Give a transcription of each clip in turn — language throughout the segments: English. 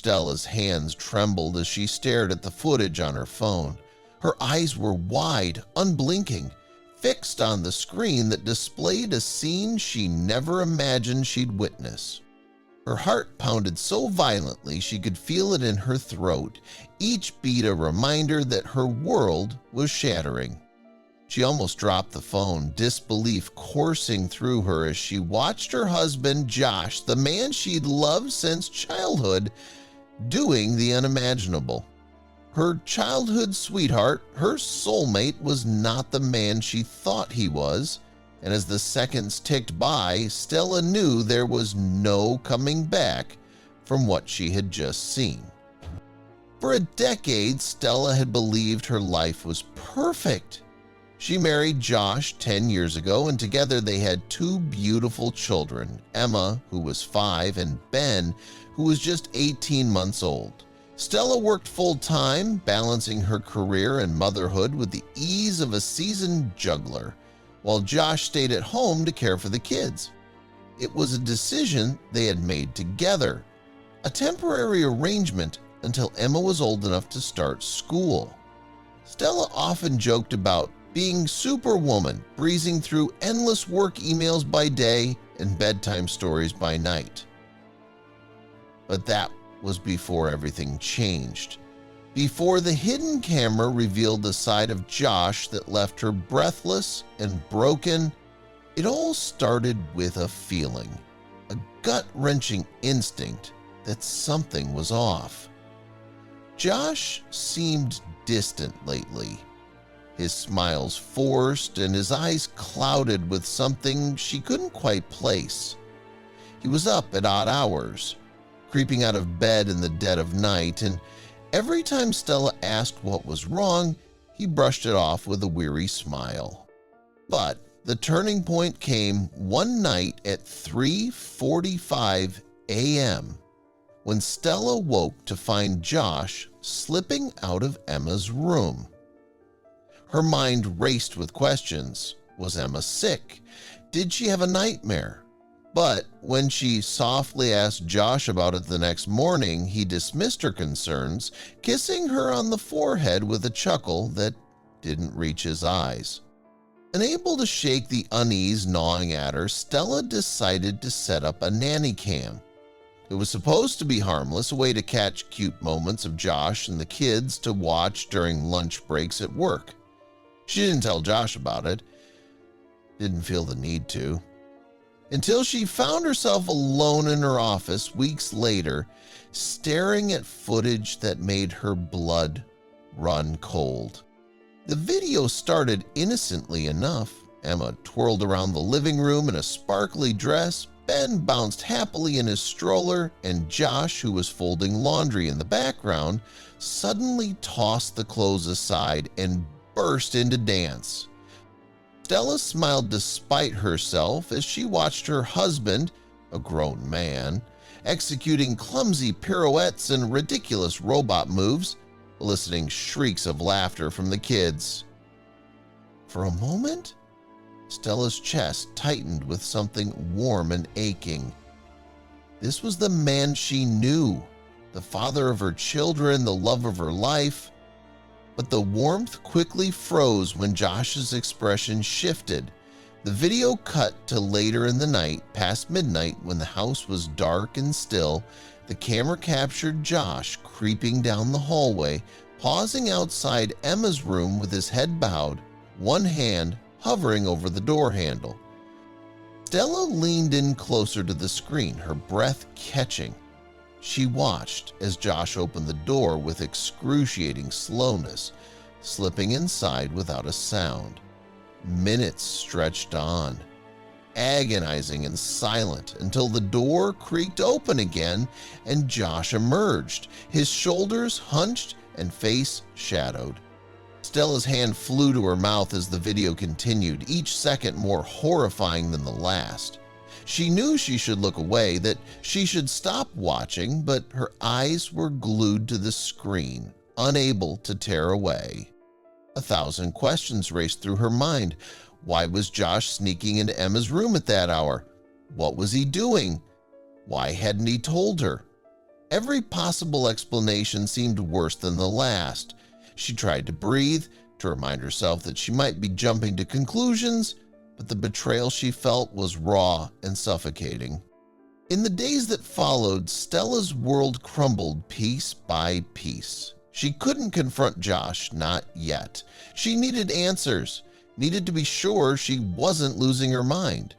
Stella's hands trembled as she stared at the footage on her phone. Her eyes were wide, unblinking, fixed on the screen that displayed a scene she never imagined she'd witness. Her heart pounded so violently she could feel it in her throat, each beat a reminder that her world was shattering. She almost dropped the phone, disbelief coursing through her as she watched her husband, Josh, the man she'd loved since childhood, doing the unimaginable. Her childhood sweetheart, her soulmate, was not the man she thought he was, and as the seconds ticked by, Stella knew there was no coming back from what she had just seen. For a decade, Stella had believed her life was perfect. She married Josh 10 years ago, and together they had two beautiful children, Emma, who was 5, and Ben, who was just 18 months old. Stella worked full-time, balancing her career and motherhood with the ease of a seasoned juggler, while Josh stayed at home to care for the kids. It was a decision they had made together, a temporary arrangement until Emma was old enough to start school. Stella often joked about being Superwoman, breezing through endless work emails by day and bedtime stories by night. But that was before everything changed. Before the hidden camera revealed the side of Josh that left her breathless and broken, it all started with a feeling, a gut-wrenching instinct that something was off. Josh seemed distant lately. His smiles forced and his eyes clouded with something she couldn't quite place. He was up at odd hours, creeping out of bed in the dead of night, and every time Stella asked what was wrong, he brushed it off with a weary smile. But the turning point came one night at 3:45 a.m. when Stella woke to find Josh slipping out of Emma's room. Her mind raced with questions. Was Emma sick? Did she have a nightmare? But when she softly asked Josh about it the next morning, he dismissed her concerns, kissing her on the forehead with a chuckle that didn't reach his eyes. Unable to shake the unease gnawing at her, Stella decided to set up a nanny cam. It was supposed to be harmless, a way to catch cute moments of Josh and the kids to watch during lunch breaks at work. She didn't tell Josh about it, didn't feel the need to, until she found herself alone in her office weeks later, staring at footage that made her blood run cold. The video started innocently enough. Emma twirled around the living room in a sparkly dress, Ben bounced happily in his stroller, and Josh, who was folding laundry in the background, suddenly tossed the clothes aside and burst into dance. Stella smiled despite herself as she watched her husband, a grown man, executing clumsy pirouettes and ridiculous robot moves, eliciting shrieks of laughter from the kids. For a moment, Stella's chest tightened with something warm and aching. This was the man she knew, the father of her children, the love of her life. But the warmth quickly froze when Josh's expression shifted. The video cut to later in the night, past midnight, when the house was dark and still. The camera captured Josh creeping down the hallway, pausing outside Emma's room with his head bowed, one hand hovering over the door handle. Stella leaned in closer to the screen, her breath catching. She watched as Josh opened the door with excruciating slowness, slipping inside without a sound. Minutes stretched on, agonizing and silent, until the door creaked open again and Josh emerged, his shoulders hunched and face shadowed. Stella's hand flew to her mouth as the video continued, each second more horrifying than the last. She knew she should look away, that she should stop watching, but her eyes were glued to the screen, unable to tear away. 1,000 questions raced through her mind. Why was Josh sneaking into Emma's room at that hour? What was he doing? Why hadn't he told her? Every possible explanation seemed worse than the last. She tried to breathe, to remind herself that she might be jumping to conclusions, but the betrayal she felt was raw and suffocating. In the days that followed, Stella's world crumbled piece by piece. She couldn't confront Josh, not yet. She needed answers, needed to be sure she wasn't losing her mind.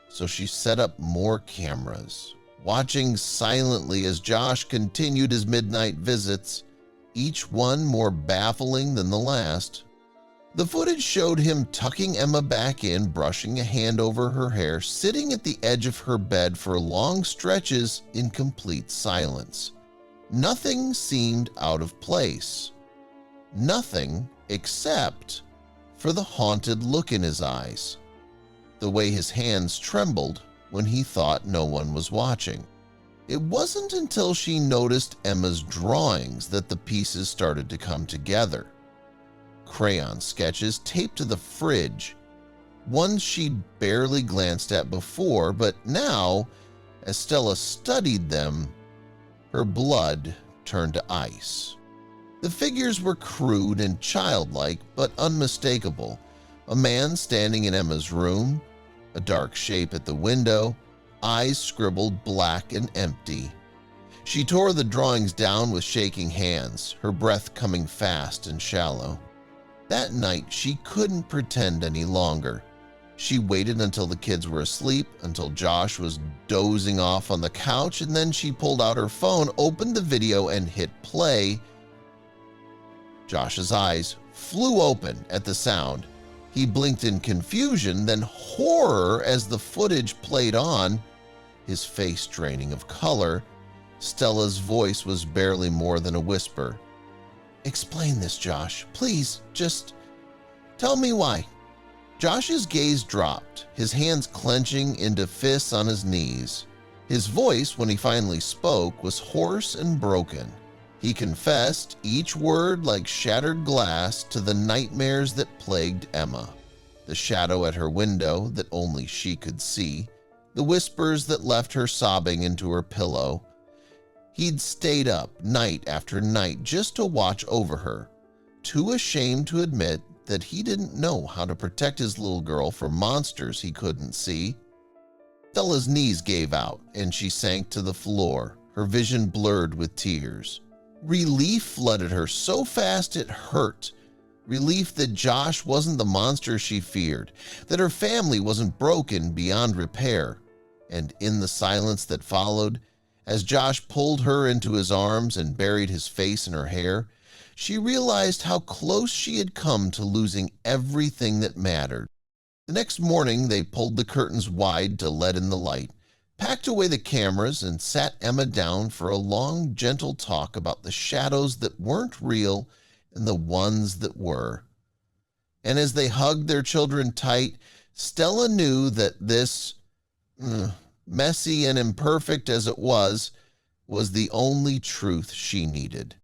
So she set up more cameras, watching silently as Josh continued his midnight visits, each one more baffling than the last. The footage showed him tucking Emma back in, brushing a hand over her hair, sitting at the edge of her bed for long stretches in complete silence. Nothing seemed out of place. Nothing except for the haunted look in his eyes, the way his hands trembled when he thought no one was watching. It wasn't until she noticed Emma's drawings that the pieces started to come together. Crayon sketches taped to the fridge, ones she'd barely glanced at before, but now, as Stella studied them, her blood turned to ice. The figures were crude and childlike, but unmistakable. A man standing in Emma's room, a dark shape at the window, eyes scribbled black and empty. She tore the drawings down with shaking hands, her breath coming fast and shallow. That night, she couldn't pretend any longer. She waited until the kids were asleep, until Josh was dozing off on the couch, and then she pulled out her phone, opened the video, and hit play. Josh's eyes flew open at the sound. He blinked in confusion, then horror as the footage played on, his face draining of color. Stella's voice was barely more than a whisper. "Explain this, Josh. Please, just tell me why." Josh's gaze dropped, his hands clenching into fists on his knees. His voice, when he finally spoke, was hoarse and broken. He confessed, each word like shattered glass, to the nightmares that plagued Emma. The shadow at her window that only she could see, the whispers that left her sobbing into her pillow. He'd stayed up night after night just to watch over her, too ashamed to admit that he didn't know how to protect his little girl from monsters he couldn't see. Stella's knees gave out and she sank to the floor, her vision blurred with tears. Relief flooded her so fast it hurt. Relief that Josh wasn't the monster she feared, that her family wasn't broken beyond repair. And in the silence that followed, as Josh pulled her into his arms and buried his face in her hair, she realized how close she had come to losing everything that mattered. The next morning, they pulled the curtains wide to let in the light, packed away the cameras, and sat Emma down for a long, gentle talk about the shadows that weren't real and the ones that were. And as they hugged their children tight, Stella knew that this, messy and imperfect as it was the only truth she needed.